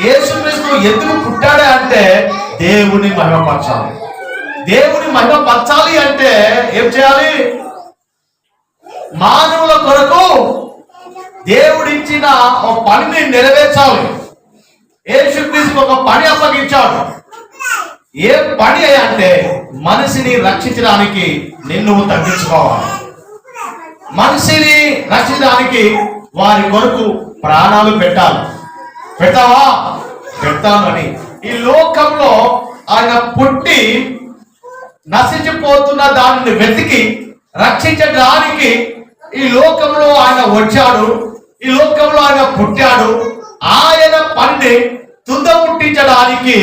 యేసుక్రీస్తు ఎందుకు పుట్టాడే అంటే దేవుని మహిమపరచాలి. దేవుని మహిమపరచాలి అంటే ఏం చేయాలి? మానవుల కొరకు దేవుడిచ్చిన ఒక పనిని నెరవేర్చాలి. యేసుక్రీస్తు ఒక పని అప్పగించాడు. ఏ పని అంటే మనిషిని రక్షించడానికి నిన్ను తగ్గించుకోవాలి. మనిషిని రక్షించడానికి వారి కొరకు ప్రాణాలు పెట్టాలి. పెట్టావా? పెడతానని. ఈ లోకంలో ఆయన పుట్టి నశించిపోతున్న దానిని వెతికి రక్షించడానికి ఈ లోకంలో ఆయన వచ్చాడు. ఈ లోకంలో ఆయన పుట్టాడు. ఆయన పనిని తుదముట్టించడానికి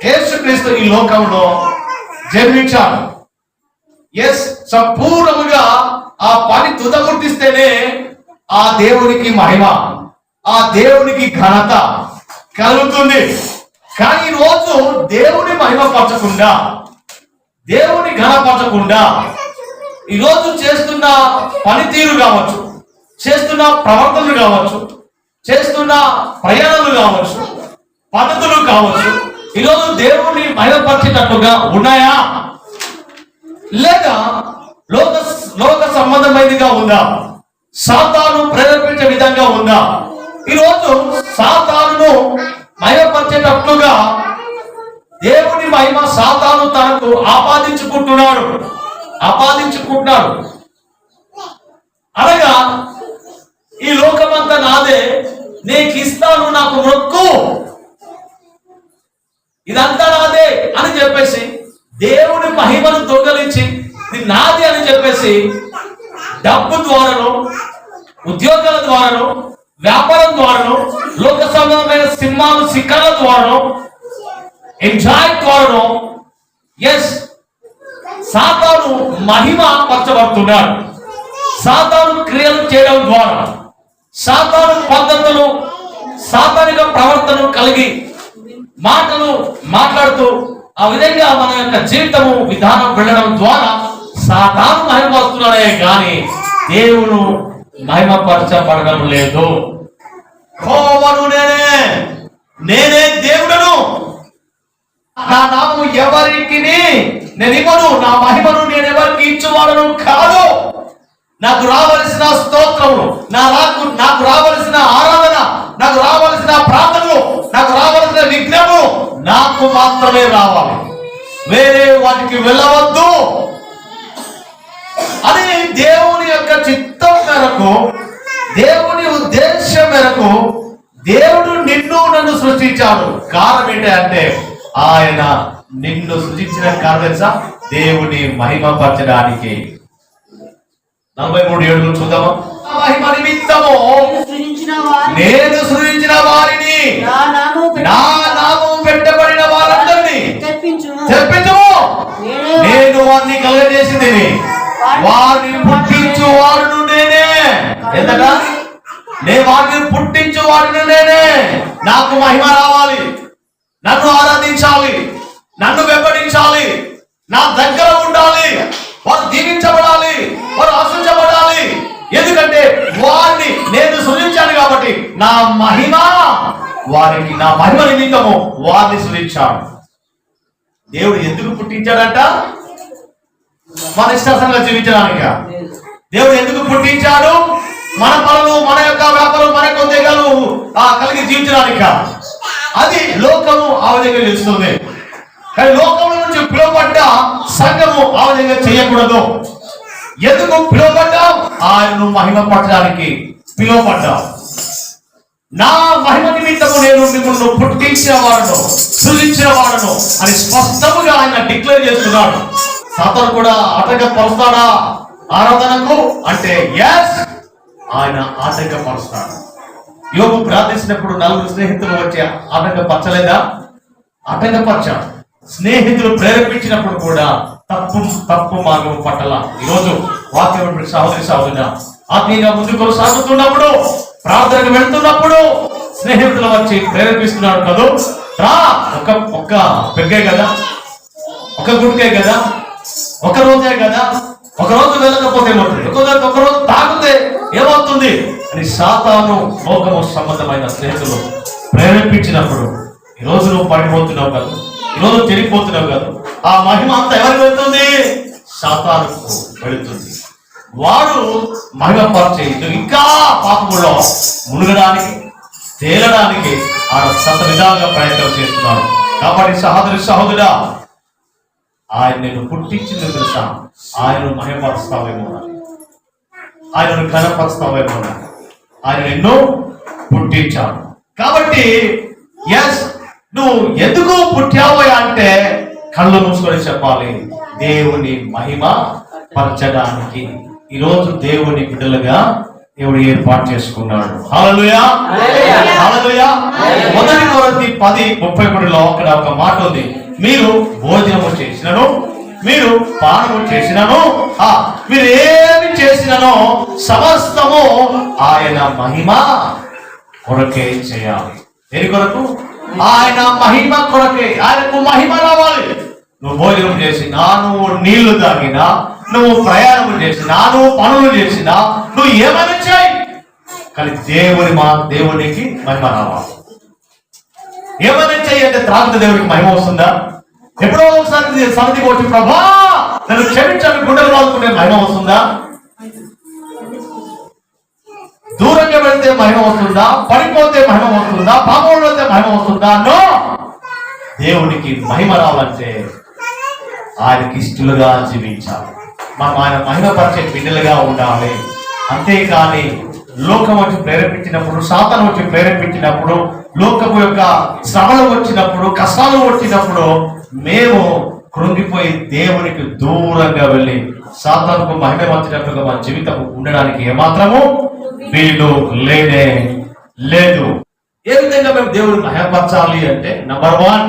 యేసుక్రీస్తు ఈ లోకంలో జన్మించాడు. సంపూర్ణముగా ఆ పని తుదముట్టిస్తేనే ఆ దేవునికి మహిమ, ఆ దేవునికి ఘనత కలుగుతుంది. కానీ ఈరోజు దేవుని మహిమపరచకుండా, దేవుని ఘనపరచకుండా ఈరోజు చేస్తున్న పనితీరు కావచ్చు, చేస్తున్న ప్రవర్తనలు కావచ్చు, చేస్తున్న ప్రయాణాలు కావచ్చు, పద్ధతులు కావచ్చు, ఈరోజు దేవుని మహిమపరిచేటట్టుగా ఉన్నాయా? లేదా లోక సంబంధమైనదిగా ఉందా? సాతాను ప్రేరేపించే విధంగా ఉందా? ఈరోజు సాతానును మహిమపరిచేటట్లుగా దేవుని మహిమ సాతాను తనకు ఆపాదించుకుంటున్నాడు. అనగా ఈ లోకమంతా నాదే, నీకు ఇస్తాను, నాకు మొక్కు, ఇదంతా నాదే అని చెప్పేసి దేవుని మహిమను దొంగలించి ఇది నాది అని చెప్పేసి డబ్బు ద్వారాను, ఉద్యోగాల ద్వారాను, వ్యాపారం ద్వారాను, లోక సంబంధమైన సినిమాలు శిఖరాల ద్వారాను, ఎంజాయ్ ద్వారాను సాతాను మహిమ పరచబడుతున్నాడు. సాతాను క్రియలు చేయడం ద్వారా, సాతాను పద్ధతులు, సాతానిక ప్రవర్తన కలిగి మాటలు మాట్లాడుతూ ఆ విధంగా మన యొక్క జీవితము విధానం వెళ్ళడం ద్వారా సాతాను మహిమపరుస్తున్నాడే కానీ దేవుడు మహిమపరచబడడం లేదు. నేనే దేవుడను, నా నామము ఎవరికి నేను ఇవ్వను, నా మహిమను నేను ఎవరికి ఇచ్చేవాడను కాదు. నాకు రావలసిన స్తోత్రము, నాకు రావలసిన ఆరాధన, నాకు రావలసిన ప్రార్థనలు, నాకు రావలసిన విఘ్నము నాకు మాత్రమే రావాలి, వేరే వాటికి వెళ్ళవద్దు అని దేవుని యొక్క చిత్తం మేరకు, దేవుని ఉద్దేశం మేరకు దేవుడు నన్ను సృష్టించాడు. కారణం ఏంటంటే ఆయన నిన్ను సృష్టించిన కారణం దేవుని మహిమపరచడానికి. 43:7 చూద్దామా? మహిమ నిమిత్తము నేను సృజించిన వారిని, నా నామము పెట్టబడిన వారందరినీ తెప్పించుము. నేను వారిని కలుగజేసింది, వారిని పుట్టించు వాడును నేనే. ఎందుకంటే నేను వారిని పుట్టించు వాడిని నేనే. నాకు మహిమ రావాలి, నన్ను ఆరాధించాలి, నన్ను వెంబడించాలి, నా దగ్గర ఉండాలి, వారు దీవించబడాలి, వారు ఆశించబడాలి. ఎందుకంటే వారిని నేను సృజించాను కాబట్టి నా మహిమ వారికి, నా మహిమ నిమిత్తము వారిని సృజించాడు. దేవుడు ఎందుకు పుట్టించాడంట? మన ఇష్టాసంగా జీవించడానిక. దేవుడు ఎందుకు పుట్టించాడు? మన పనులు, మన యొక్క వ్యాపారం, మన యొక్క ఉద్యోగాలు కలిగి జీవించడానిక. అది లోకము ఆ విధంగా తెలుస్తుంది. కానీ లోకము నుంచి పిలువబడ్డ సంఘము ఆ విధంగా చేయకూడదు. ఎందుకు పిలువబడ్డాం? ఆయనను మహిమపరచడానికి పిలువబడ్డాం. నా మహిమ నిమిత్తము నేను మిమ్మల్ని పుట్టించిన వాడను, సృజించిన వాడను అని స్పష్టముగా ఆయన డిక్లేర్ చేస్తున్నాడు. సాతాను కూడా ఆటంకపరుస్తాడా ఆరాధనకు అంటే ఆయన ఆటంకపరుస్తాడు. యోగు ప్రార్థించినప్పుడు 4 స్నేహితులు వచ్చి ఆటంకపరచలేదా? ఆటంకపరచాడు. స్నేహితులు ప్రేరేపించినప్పుడు కూడా తప్పు మార్గం పట్టాల. ఈరోజు వాక్యం సహోదరి ఆత్మీయంగా ముందుకు సాగుతున్నప్పుడు, ప్రార్థనకు వెళ్తున్నప్పుడు స్నేహితులు వచ్చి ప్రేరేపిస్తున్నాడు కదా, రా, ఒక్క పెగ్గే కదా, ఒక గుడికే కదా, ఒక రోజే కదా, ఒక రోజు వెళ్ళకపోతే ఏమవుతుంది, ఒక రోజు తాగితే ఏమవుతుంది అని సాతాను లోకము సంబంధమైన స్నేహితులు ప్రేరేపించినప్పుడు ఈరోజు నువ్వు పడిపోతున్నావు కదా, ఈరోజు తిరిగిపోతున్నావు కదా, ఆ మహిమ అంతా ఎవరికి వెళ్తుంది? సాతానుకు వెళుతుంది. వాడు మహిమపరిచే ఇంకా పాపములో మునగడానికి, తేలడానికి ఆయన సత విధాలుగా ప్రయత్నం చేస్తున్నాడు. కాబట్టి సహోదరుడా, ఆయన నేను పుట్టించింది తెలుసా? ఆయనను మహిమపరుస్తావేమో, ఆయనను ఘనపరుస్తావేమో, ఆయన ఎన్నో పుట్టించాడు. కాబట్టి నువ్వు ఎందుకు పుట్టావు అంటే కళ్ళు మూసుకొని చెప్పాలి, దేవుని మహిమ పరచడానికి. ఈరోజు దేవుని బిడ్డలుగా దేవుడు ఏర్పాటు చేసుకున్నాడు. హల్లెలూయా, హల్లెలూయా. మొదటి కొరింథీ 10:33 అక్కడ ఒక మాట ఉంది, మీరు భోజనము చేసినను, మీరు పానము చేసినను, మీరు ఏమి చేసినను సమస్తము ఆయన మహిమ కొరకే చేయాలి. దేని కొరకు? ఆయన మహిమ కొరకే. ఆయనకు మహిమ రావాలి. నువ్వు భోజనం చేసినా, నువ్వు నీళ్లు తాగినా, నువ్వు ప్రయాణం చేసినా, నువ్వు పనులు చేసినా, నువ్వు ఏమైనా చేయి, కానీ దేవునికి మహిమ రావాలి. ఏమైనా చెయ్యి అంటే త్రాగితే దేవుడికి మహిమ వస్తుందా? ఎప్పుడో ఒకసారి సన్నిధికి వచ్చి ప్రభా నన్ను క్షమించాలని గుండెలు రాసుకునే మహిమ వస్తుందా? దూరంగా వెళ్తే మహిమ వస్తుందా? పడిపోతే మహిమ వస్తుందా? పాపంలో వెళ్తే మహిమ వస్తుందా? నో. దేవునికి మహిమ రావాలంటే ఆయనకి ఇష్టలుగా జీవించాలి. మనం ఆయన మహిమపరిచే బిడ్డలుగా ఉండాలి. అంతేకాని లోకం వచ్చి ప్రేరేపించినప్పుడు, సాతాను వచ్చి ప్రేరేపించినప్పుడు, లోకము యొక్క శ్రమలు వచ్చినప్పుడు, కష్టాలు వచ్చినప్పుడు మేము కృంగిపోయి దేవునికి దూరంగా వెళ్ళి సాతానుకు మహిమ వచ్చినట్టుగా మన జీవితం ఉండడానికి ఏమాత్రము వీలు లేనే లేదు. ఏ విధంగా మేము దేవుని మహిమపరచాలి అంటే, నంబర్ 1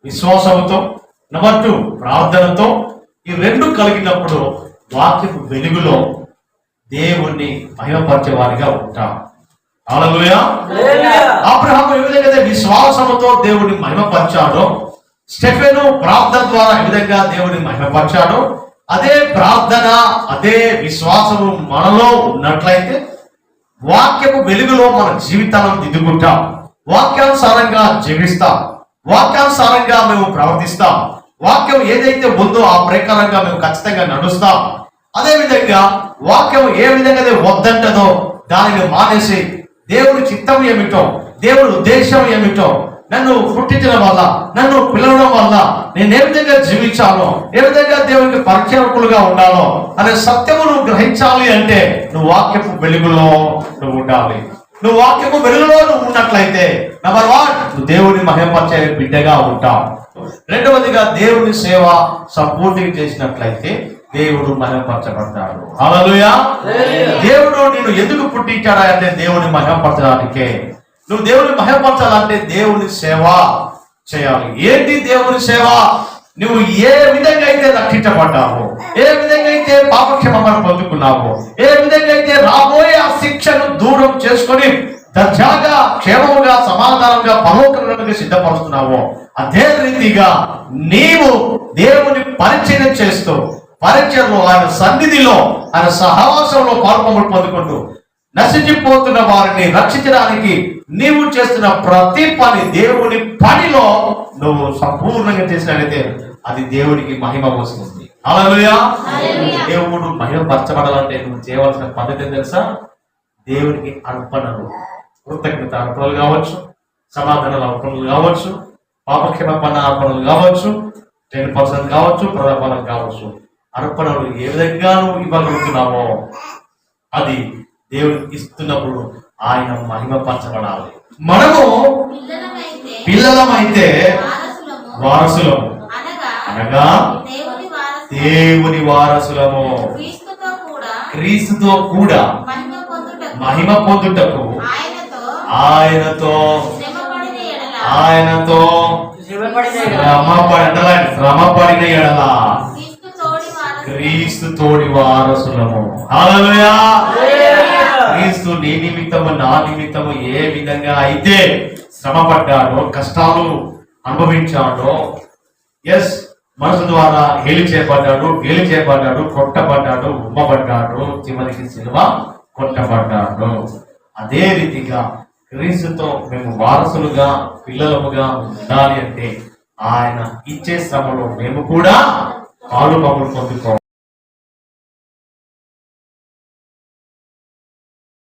విశ్వాసంతో, నంబర్ 2 ప్రార్థనతో. ఈ రెండు కలిగినప్పుడు వాక్యపు వెలుగులో దేవుణ్ణి మహిమపరిచే వారిగా ఉంటాం. హల్లెలూయా. అబ్రహాము ఏ విధంగా విశ్వాసముతో దేవుని మహిమపరిచాడో, స్టెఫెను ప్రార్థన ద్వారా ఏ విధంగా దేవుని మహిమపరిచాడో, అదే ప్రార్థన, అదే విశ్వాసము మనలో ఉన్నట్లయితే వాక్యపు వెలుగులో మన జీవితాలను దిద్దుకుంటాం, వాక్యానుసారంగా జీవిస్తాం, వాక్యానుసారంగా మేము ప్రవర్తిస్తాం, వాక్యం ఏదైతే ఉందో ఆ ప్రకారంగా మేము ఖచ్చితంగా నడుస్తాం. అదే విధంగా వాక్యం ఏ విధంగా వద్దంటదో దానిని మానేసి దేవుని చిత్తం ఏమిటో, దేవుని ఉద్దేశం ఏమిటో, నన్ను పుట్టించడం వల్ల, నన్ను పిలవడం వల్ల నేను ఏ విధంగా జీవించాలో, ఏ విధంగా దేవునికి పరిచయకులుగా ఉండాలో అనే సత్యమును గ్రహించాలి అంటే నువ్వు వాక్యపు వెలుగులో నువ్వు ఉండాలి. నువ్వు వాక్యపు వెలుగులో నువ్వు ఉన్నట్లయితే నంబర్ 1 నువ్వు దేవుని మహిమపరిచే బిడ్డగా ఉంటావు. రెండవదిగా దేవుని సేవ సంపూర్తిగా చేసినట్లయితే దేవుడు మహిమపరచబడతాడు. హల్లెలూయా. దేవుడు నిన్ను ఎందుకు పుట్టించాడా అంటే దేవుని మహిమపరచడానికే. నువ్వు దేవుని మహిమపరచాలంటే దేవుని సేవ చేయాలి. ఏంటి దేవుని సేవ? నువ్వు ఏ విధంగా అయితే రక్షించబడ్డావో, ఏ విధంగా అయితే పాపక్షమాపణ పొందుకున్నావో, ఏ విధంగా అయితే రాబోయే ఆ శిక్షను దూరం చేసుకొని దర్జాగా, క్షేమముగా, సమాధానంగా, పరలోకంగా సిద్ధపరుస్తున్నావో, అదే రీతిగా నీవు దేవుని పరిచయం చేస్తూ, పరిచయంలో, ఆయన సన్నిధిలో, ఆయన సహవాసంలో పాల్పొందులు పొందుకుంటూ నశించిపోతున్న వారిని రక్షించడానికి నీవు చేస్తున్న ప్రతి పని, దేవుని పనిలో నువ్వు సంపూర్ణంగా చేసినట్లయితే అది దేవుడికి మహిమ వస్తుంది. హల్లెలూయా. దేవుడు మహిమపరచబడాలంటే నువ్వు చేయవలసిన పద్ధతి తెలుసా? దేవునికి అర్పణలు, కృతజ్ఞత అర్పణలు కావచ్చు, సమాధానాల అర్పణలు కావచ్చు, పాపక్షమాపణ అర్పణలు కావచ్చు, 10% కావచ్చు, ప్రధానం కావచ్చు. అర్పణలు ఏ విధంగా నువ్వు ఇవ్వగలుగుతున్నావో అది దేవుడికి ఇస్తున్నప్పుడు ఆయన మహిమపరచబడాలి. మనము పిల్లలమైతే వారసులము, అనగా దేవుని వారసులము, క్రీస్తుతో కూడా మహిమ పొందుటకు ఆయనతో శ్రమపడిన ఎడల క్రీస్తు తోడి వారసులము. హల్లెలూయా. క్రీస్తు నీ నిమిత్తము, నా నిమిత్తము ఏ విధంగా అయితే శ్రమపడ్డాడో, కష్టాలు అనుభవించాడో, మనసు ద్వారా హేళి చేయబడ్డాడు, గేలి చేయబడ్డాడు, కొట్టబడ్డాడు, ఉమ్మబడ్డాడు, చివరికి సిలువ కొట్టబడ్డాడు. అదే రీతిగా క్రీస్తుతో మేము వారసులుగా పిల్లలముగా ఉండాలి అంటే ఆయన ఇచ్చే శ్రమలో మేము కూడా పాలు పొందుకోవాలి.